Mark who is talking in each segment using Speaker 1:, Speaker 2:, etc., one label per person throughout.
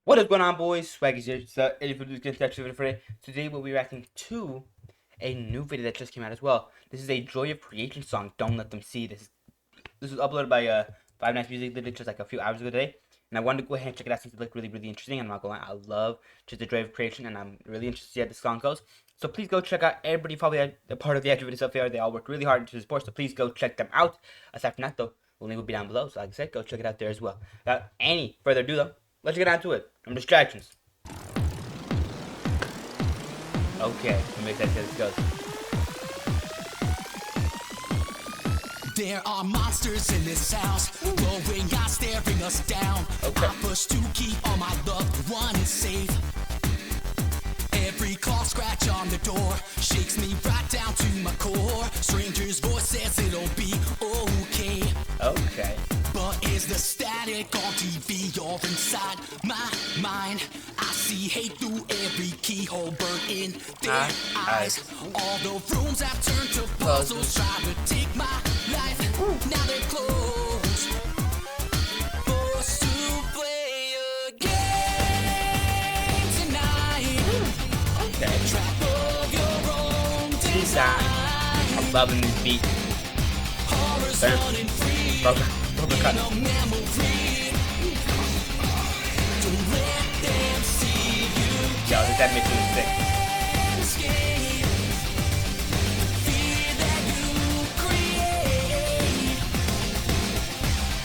Speaker 1: What is going on, boys? Swaggy here. So, if you're looking at video for today, we'll be reacting to a new video that just came out as well. This is a Joy of Creation song. Don't let them see this. This was uploaded by fivenightsmusic literally just like a few hours ago today, and I wanted to go ahead and check it out since it looked really interesting. I'm not gonna lie, I love just the Joy of Creation, and I'm really interested to see how this song goes. So please go check out everybody probably a part of the actual video stuff here. They all worked really hard to support, so please go check them out. Aside from that though, the link will be down below. So like I said, go check it out there as well. Without any further ado though, let's get on to it. From distractions. Okay, let me see how this goes.
Speaker 2: There are monsters in this house, growing out, staring us down.
Speaker 1: Okay.
Speaker 2: I push to keep all my loved ones safe. Every claw scratch on the door shakes me right down to my core. Strangers' voice says it'll be okay.
Speaker 1: Okay.
Speaker 2: But is the static on TV or inside my mind? I see hate through every keyhole, burnt in their eyes. All the rooms have turned to puzzles, trying to take my life. Now they're closed. Forced to play a game tonight.
Speaker 1: Okay.
Speaker 2: Trap of your own
Speaker 1: Design. I'm loving this beat.
Speaker 2: Horrors
Speaker 1: Bam.
Speaker 2: running free.
Speaker 1: Proper cut.
Speaker 2: No memory. Don't let them see you.
Speaker 1: Yo, this animation is sick.
Speaker 2: Escape. Fear that you create.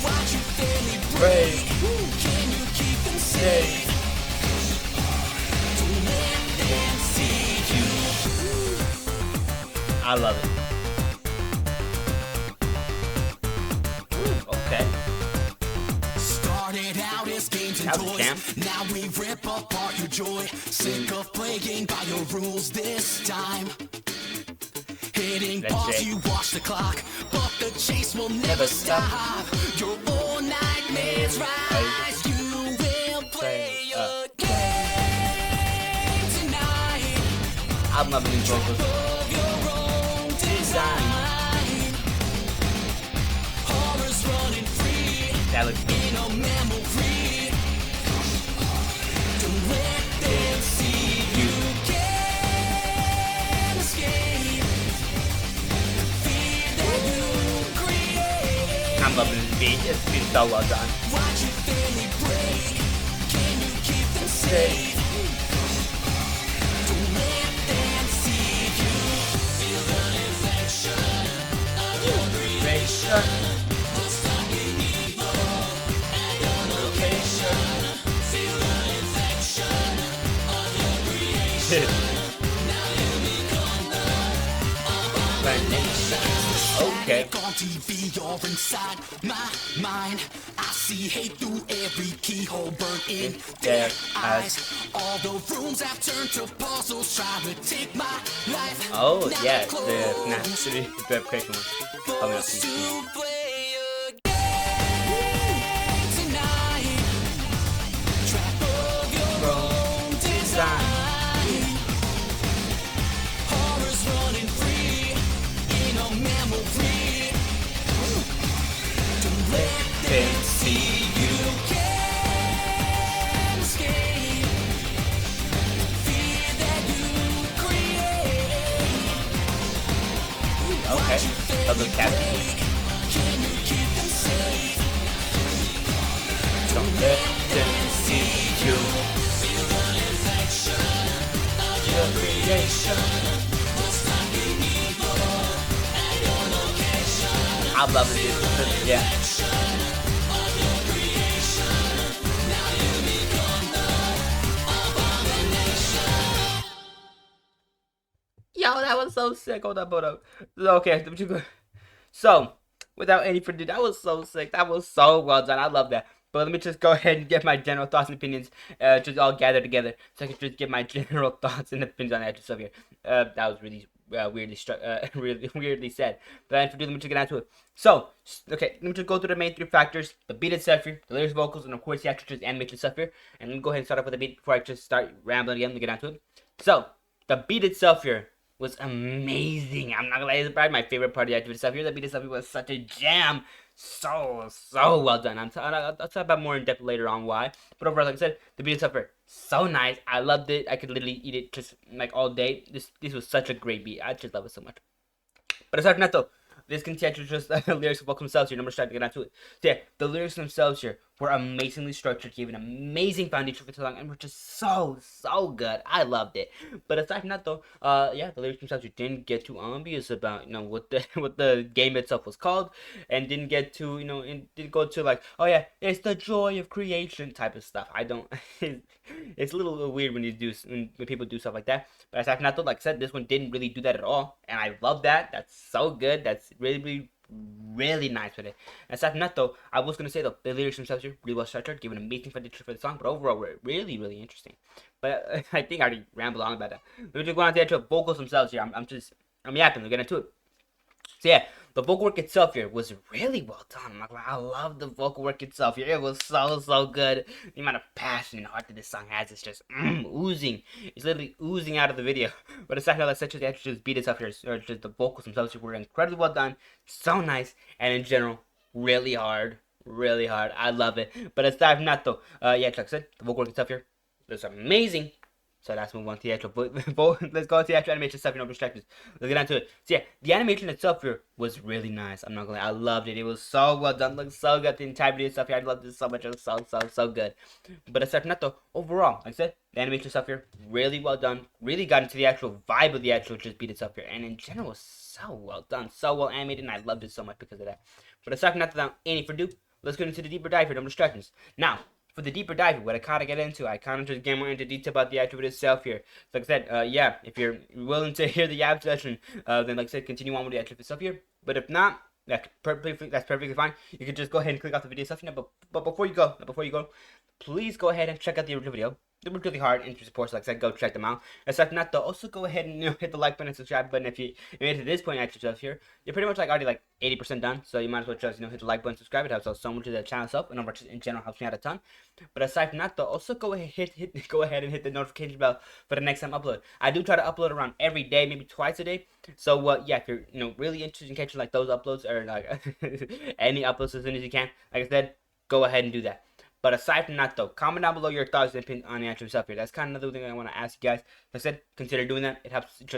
Speaker 2: Watch your family break. Can you keep them safe? Don't let them see you.
Speaker 1: I love it. Okay.
Speaker 2: Started out as games and
Speaker 1: That was
Speaker 2: toys.
Speaker 1: camp.
Speaker 2: Now we rip apart your joy. Sick of playing by your rules this time. Hitting
Speaker 1: Let's
Speaker 2: pause,
Speaker 1: see.
Speaker 2: you watch the clock, but the chase will never stop. Your own nightmares rise. You will play a game tonight.
Speaker 1: I'm loving these vocals.
Speaker 2: Of your own design. Horrors running free.
Speaker 1: That looks good.
Speaker 2: In a memory. Don't let them see you can escape. Fear that you create.
Speaker 1: I'm loving this beat. It's been so well done.
Speaker 2: Watch your family break. Can you keep them safe? Don't let them see you. Feel the infection of your creation.
Speaker 1: Okay.
Speaker 2: On TV or inside my mind, I see hate through every keyhole, burnt in their eyes. All the rooms have turned to puzzles, trying to take my life.
Speaker 1: Oh
Speaker 2: Now
Speaker 1: yeah,
Speaker 2: they're
Speaker 1: the
Speaker 2: closed.
Speaker 1: FNAF the Joy of Creation one. Coming up
Speaker 2: Forced
Speaker 1: soon.
Speaker 2: to play a game tonight. Trap of your own design. Horrors running free in a memory. Don't let them see you can escape. Fear that you create.
Speaker 1: Okay. Love those captions.
Speaker 2: Can you keep them safe?
Speaker 1: Don't let them see you.
Speaker 2: Feel the infection of your creation.
Speaker 1: I'm loving this. Yeah. Yo, that was so sick. Hold up. Okay, so without any further ado, that was so sick. That was so well done. I love that. But let me just go ahead and get my general thoughts and opinions, just all gathered together, so I can just get my general thoughts and opinions on the actual stuff here. That was really really weirdly said. But let me just get into it. So, okay, let me just go through the main three factors: the beat itself here, the lyrics, vocals, and of course the actual just animation stuff here. And let me go ahead and start off with the beat before I just start rambling again. Let me get into it. So, the beat itself here was amazing. I'm not gonna lie, it's probably my favorite part of the actual stuff here. The beat itself was such a jam. so well done. I'll talk about more in depth later on why. But overall, like I said, the beat itself so nice. I loved it. I could literally eat it just like all day. This was such a great beat. I just love it so much. But aside from that though, this content was just lyrics of themselves here. Number trying to get onto it. So yeah, the lyrics themselves here were amazingly structured, gave an amazing foundation for the song, and were just so good. I loved it. But aside from that though, yeah, the lyrics themselves didn't get too obvious about what the what the game itself was called, and didn't get to and didn't go to like, oh yeah, it's the joy of creation type of stuff. I don't. It's a little weird when when people do stuff like that. But aside from that though, like I said, this one didn't really do that at all, and I love that. That's so good. That's really nice with it. And aside from that though, I was gonna say though, the lyrics themselves are really well structured, give an amazing foundation for the song, but overall we're really interesting. But I think I already rambled on about that. Let me just go on to the actual vocals themselves here. I'm yapping. We'll get into it. So yeah, the vocal work itself here was really well done. I'm not gonna lie, I love the vocal work itself here. It was so good. The amount of passion and heart that this song has is just oozing. It's literally oozing out of the video. But aside from that, such as the actual beat itself here, or just the vocals themselves were incredibly well done, so nice, and in general, really hard. Really hard. I love it. But aside from that though, yeah, like I said, the vocal work itself here was amazing. So let's move on to the actual let's go to the actual animation stuff, no distractions. Let's get into it. So yeah, the animation itself here was really nice. I'm not gonna lie, I loved it. It was so well done, looked so good. The entire video stuff here, I loved it so much. It was so good. But aside from that though, overall, like I said, the animation stuff here, really well done. Really got into the actual vibe of the actual just beat itself here. And in general, was so well done, so well animated, and I loved it so much because of that. But aside from that, without any further ado, let's get into the deeper dive here, no distractions. Now, for the deeper dive, what I kind of get into, I kind of just get more into detail about the actual video itself here. So like I said, yeah, if you're willing to hear the app session, then like I said, continue on with the actual video itself here. But if not, that's perfectly fine. You can just go ahead and click off the video itself. But before you go, please go ahead and check out the original video. They were really hard and support, so like I said, go check them out. Aside from that though, also go ahead and hit the like button and subscribe button if you made it to this point actually stuff here. You're pretty much like already like 80% done, so you might as well just hit the like button, subscribe. It helps out so much to the channel itself, and over in general helps me out a ton. But aside from that though, also go ahead and hit the notification bell for the next time upload. I do try to upload around every day, maybe twice a day. So yeah, if you're really interested in catching like those uploads or like any uploads as soon as you can, like I said, go ahead and do that. But aside from that, though, comment down below your thoughts and opinions on the actual stuff here. That's kind of another thing I want to ask you guys. Like I said, consider doing that. It helps it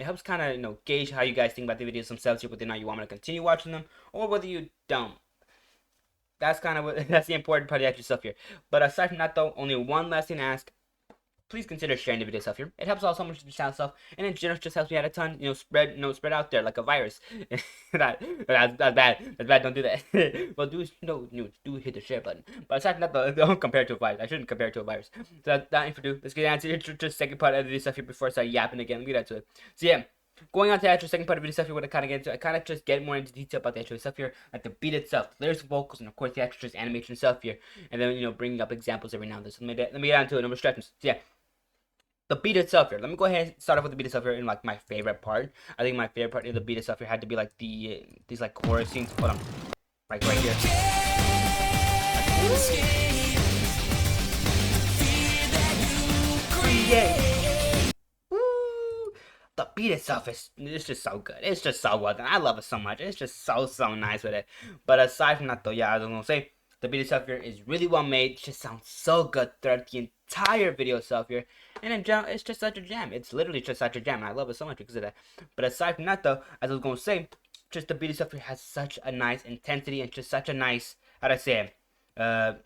Speaker 1: helps kind of, gauge how you guys think about the videos themselves here, whether or not you want me to continue watching them or whether you don't. That's kind of that's the important part of the actual stuff here. But aside from that, though, only one last thing to ask. Please consider sharing the video stuff here. It helps out so much the channel stuff, and in general, just helps me out a ton. Spread out there like a virus. that's bad. That's bad. Don't do that. Well, do hit the share button. But aside from that, though, don't compare it to a virus. I shouldn't compare it to a virus. So that info do. Let's get down to the second part of the video stuff here before I start yapping again. Let me get into it. So yeah. Going on to the actual second part of the video stuff here, what I kind of get into, I kind of just get more into detail about the actual stuff here, like the beat itself, the lyrics, vocals, and of course the actual just animation stuff here, and then bringing up examples every now and then. So let me get into it. No distractions. So yeah. The beat itself here. Let me go ahead and start off with the beat itself here in like my favorite part. I think my favorite part of the beat itself here had to be like these like chorus scenes. Hold on, right here. Woo! The beat itself it's just so good. It's just so well done. I love it so much. It's just so nice with it. But aside from that though, yeah, I was gonna say the beat itself here is really well made. It just sounds so good throughout the entire video itself here. And in general, it's just such a jam. It's literally just such a jam. And I love it so much because of that. But aside from that, though, as I was going to say, just the beat itself here has such a nice intensity and just such a nice, how'd I say it?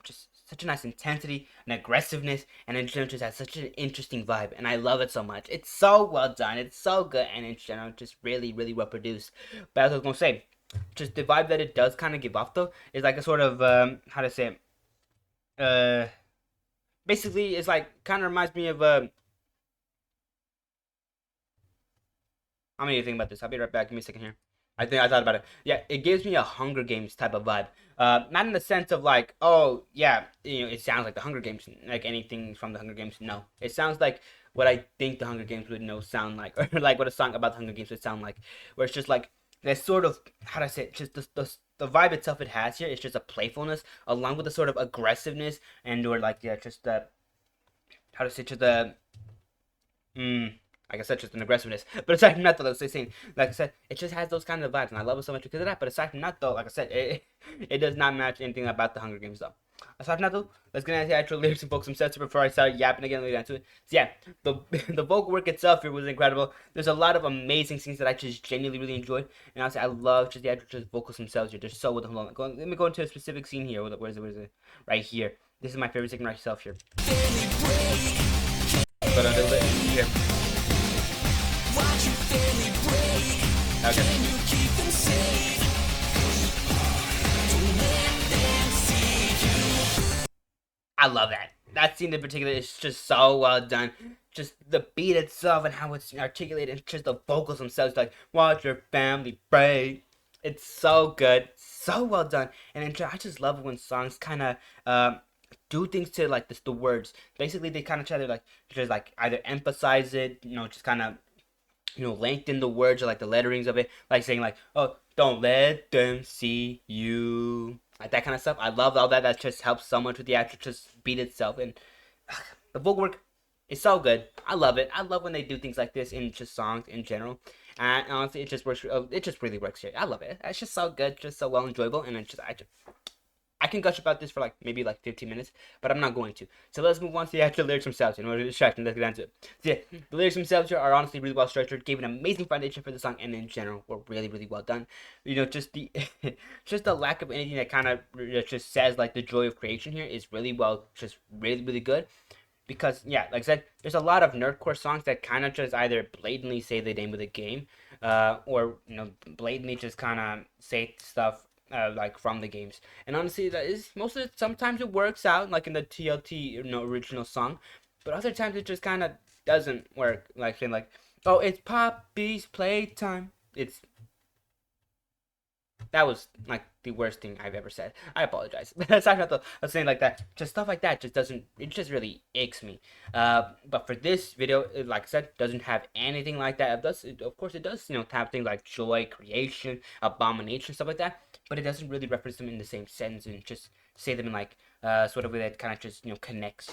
Speaker 1: Just such a nice intensity and aggressiveness. And in general, just has such an interesting vibe. And I love it so much. It's so well done. It's so good. And in general, just really well produced. But as I was going to say, just the vibe that it does kind of give off, though, is like a sort of, how to say it? Basically, it's like kind of reminds me of I'm gonna think about this. I'll be right back. Give me a second here. I thought about it. Yeah, it gives me a Hunger Games type of vibe. Not in the sense of like, oh yeah, it sounds like the Hunger Games, like anything from the Hunger Games. No, it sounds like what I think the Hunger Games would sound like, or like what a song about the Hunger Games would sound like, where it's just like that sort of, how do I say it, just the vibe itself it has here is just a playfulness along with a sort of aggressiveness and or like just the, how to say, just the like I said, just an aggressiveness. But aside from that, though, like I said, it just has those kind of vibes, and I love it so much because of that. But aside from that, though, like I said, it does not match anything about the Hunger Games, though. Aside from that, though, let's get into the actual lyrics and focus some sets before I start yapping again. Let's get into it. So yeah, the the vocal work itself here was incredible. There's a lot of amazing scenes that I just genuinely really enjoyed, and honestly, I love just the actual just vocals themselves here. They're so well done. Let me go into a specific scene here. Where is it? Right here. This is my favorite scene right itself here. But a little bit here. Okay. I love that. That scene in particular is just so well done. Just the beat itself and how it's articulated, and just the vocals themselves, like "Watch your family break." It's so good, so well done. And then I just love it when songs kind of do things to like the words. Basically, they kind of try to like just like either emphasize it, just kind of lengthen the words or like the letterings of it, like saying like, "Oh, don't let them see you." Like that kind of stuff. I love all that. That just helps so much with the actual just beat itself. And the vocal work is so good. I love it. I love when they do things like this in just songs in general. And honestly, it just works. It just really works here. I love it. It's just so good, just so well enjoyable. And it's just I can gush about this for like maybe like 15 minutes, but I'm not going to. So let's move on to the actual lyrics themselves. In order to distract, let's get into it. So yeah, the lyrics themselves here are honestly really well structured, gave an amazing foundation for the song, and in general were really, really well done. Just the just the lack of anything that kind of just says like the joy of creation here is really well, just really, really good. Because yeah, like I said, there's a lot of nerdcore songs that kind of just either blatantly say the name of the game, or blatantly just kind of say stuff like from the games. And honestly, that is most of it. Sometimes it works out, like in the TLT original song, but other times it just kind of doesn't work. Like saying like, "Oh, it's Poppy's playtime." That was like the worst thing I've ever said. I apologize. But aside from that, I was saying like that, just stuff like that just doesn't. It just really aches me. But for this video, like I said, doesn't have anything like that. Of course, it does. Have things like joy, creation, abomination, stuff like that. But it doesn't really reference them in the same sentence and just say them in like sort of way that kind of just connects.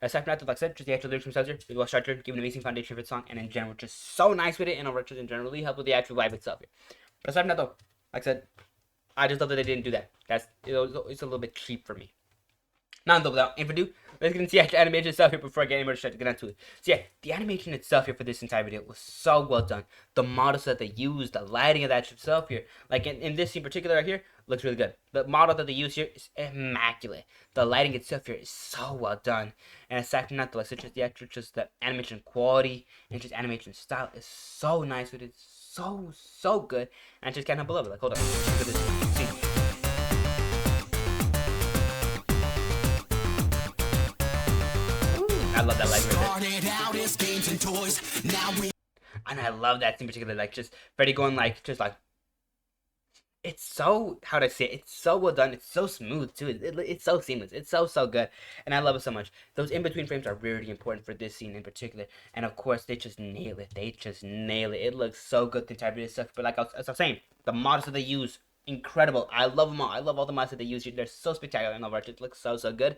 Speaker 1: Aside from that, like I said, just the actual lyrics themselves here, really well structured, give an amazing foundation for the song, and in general, just so nice with it, and overall, just in general, really help with the actual vibe itself here. But aside from that, though, like I said, I just love that they didn't do that. It's a little bit cheap for me. Now, without any ado, let's get into the actual animation itself here before I get any more to get into it. So yeah, the animation itself here for this entire video was so well done. The models that they used, the lighting of that itself here, like in this scene particular right here, looks really good. The model that they use here is immaculate. The lighting itself here is so well done. And aside from that, like just the actual, just the animation quality and just animation style is so nice with it. So good. And I just can't help but love it. Like, hold on. Look at this scene. I love that light right there. And I love that scene particularly, like just Freddy going like just like, it's so, how to say it, it's so well done, it's so smooth too, it's so seamless, it's so good, and I love it so much. Those in-between frames are really important for this scene in particular, and of course they just nail it. It looks so good, the entire video stuff. But like as I was saying, the models that they use, incredible. I love them all. I love all the models that they use here. They're so spectacular and overall, it looks so good.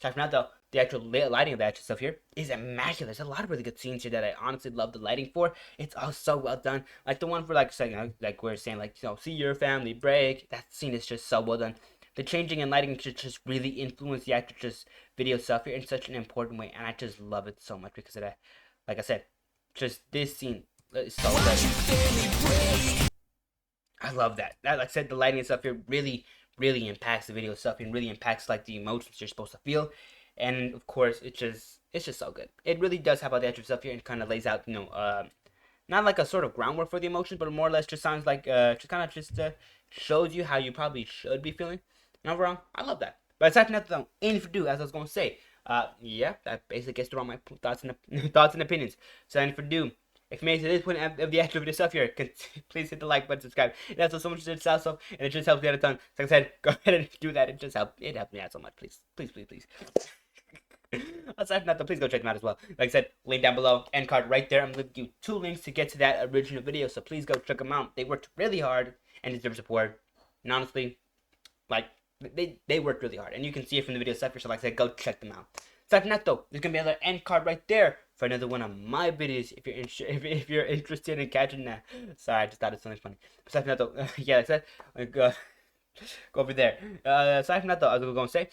Speaker 1: Aside from that, though, the actual lighting of that stuff here is immaculate. There's a lot of really good scenes here that I honestly love the lighting for. It's all so well done. Like the one for like like we're saying like see your family break. That scene is just so well done. The changing and lighting just really influence the actual just video stuff here in such an important way, and I just love it so much because of that. Like I said, just this scene is so good. I love that. Like I said, the lighting and stuff here really impacts the video stuff and really impacts like the emotions you're supposed to feel. And of course, it's just so good. It really does have all the extra stuff here and kind of lays out, not like a sort of groundwork for the emotions, but more or less just sounds like just kind of just shows you how you probably should be feeling. And overall, I love that. But aside from that, though, any for do, as I was gonna say, yeah, that basically gets through all my thoughts and opinions. So any for do. If you made it to this point of the actual video stuff here, please hit the like button, subscribe. It helps so much to itself, and it just helps me out a ton. So like I said, go ahead and do that. It helps me out so much. Please. Aside from that, though, please go check them out as well. Like I said, link down below, end card right there. I'm gonna give you 2 links to get to that original video, so please go check them out. They worked really hard and deserve support. And honestly, like they worked really hard, and you can see it from the video stuff here. So like I said, go check them out. Aside from that, though, there's gonna be another end card right there for another one of my videos. If you're interested in catching that. Sorry, I just thought it sounded funny. Aside from that, though, yeah, like I said, go over there. Aside from that, though, I was gonna say,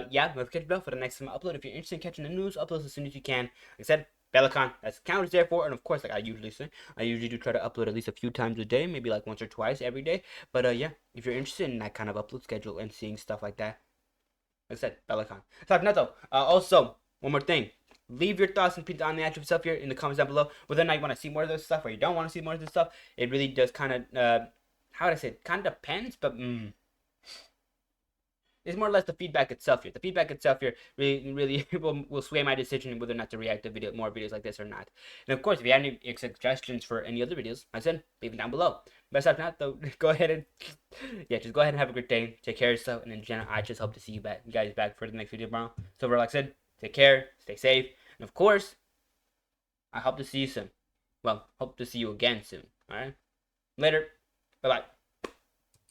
Speaker 1: yeah, let's catch bell for the next time I upload. If you're interested in catching the news, upload as soon as you can. Like I said, bell icon, that's the count is there for, and of course, like I usually say, I usually do try to upload at least a few times a day, maybe like once or twice every day. But yeah, if you're interested in that kind of upload schedule and seeing stuff like that, like I said, bell icon. Aside from that, though, also one more thing. Leave your thoughts and opinions on the actual stuff here in the comments down below. Whether or not you want to see more of this stuff or you don't want to see more of this stuff, it really does kind of, how would I say it? Kind of depends, but it's more or less the feedback itself here. The feedback itself here really will sway my decision whether or not to react to more videos like this or not. And of course, if you have any suggestions for any other videos, like I said, leave it down below. But aside from that, though, go ahead and just go ahead and have a great day. Take care of yourself, and in general, I just hope to see you guys back for the next video tomorrow. So, like I said, take care, stay safe, and of course, I hope to see you soon. Well, hope to see you again soon. All right, later, bye bye.